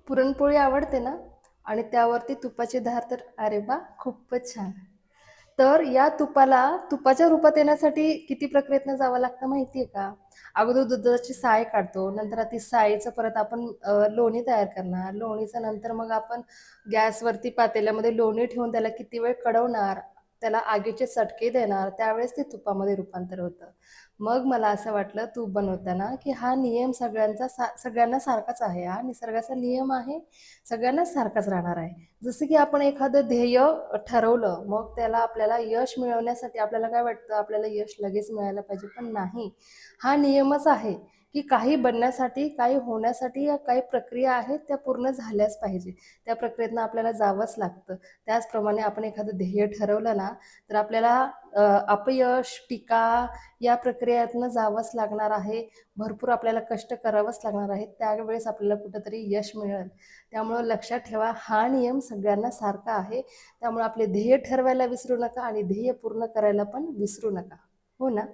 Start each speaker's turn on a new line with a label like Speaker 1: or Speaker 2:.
Speaker 1: पुरणपोळी आवडते ना? आणि त्यावरती तुपाची धार तर अरे वा, खूपच छान. तर या तुपाच्या रूपात येण्यासाठी किती प्रक्रियेतनं जावं लागतं माहिती आहे का? अगोदर दुधाची साय काढतो, नंतर ती सायचं परत आपण लोणी तयार करणार. लोणीचं नंतर मग आपण गॅसवरती पातेल्यामध्ये लोणी ठेवून त्याला किती वेळ कढवणार, त्याला आगीचे चटके देणार, त्यावेळेस ते तुपामध्ये रूपांतर होतं. मग मला असं वाटलं तूप बनवताना, की हा नियम सगळ्यांना सारखाच आहे. हा निसर्गाचा नियम आहे, सगळ्यांनाच सारखाच राहणार आहे. जसं की आपण एखादं ध्येय ठरवलं, मग त्याला आपल्याला यश मिळवण्यासाठी आपल्याला काय वाटतं, आपल्याला यश लगेच मिळायला पाहिजे, पण नाही. हा नियमच आहे, की काही बनण्यासाठी, काही होण्यासाठी या काही प्रक्रिया आहेत, त्या पूर्ण झाल्याच पाहिजे. त्या प्रक्रियेतनं आपल्याला जावंच लागतं. त्याचप्रमाणे आपण एखादं ध्येय ठरवलं ना, तर आपल्याला अपयश, टीका या प्रक्रियेतनं जावंच लागणार आहे. भरपूर आपल्याला कष्ट करावंच लागणार आहे. त्यावेळेस आपल्याला कुठेतरी यश मिळेल. त्यामुळं लक्षात ठेवा, हा नियम सगळ्यांना सारखा आहे. त्यामुळे आपले ध्येय ठरवायला विसरू नका आणि ध्येय पूर्ण करायला पण विसरू नका. हो ना?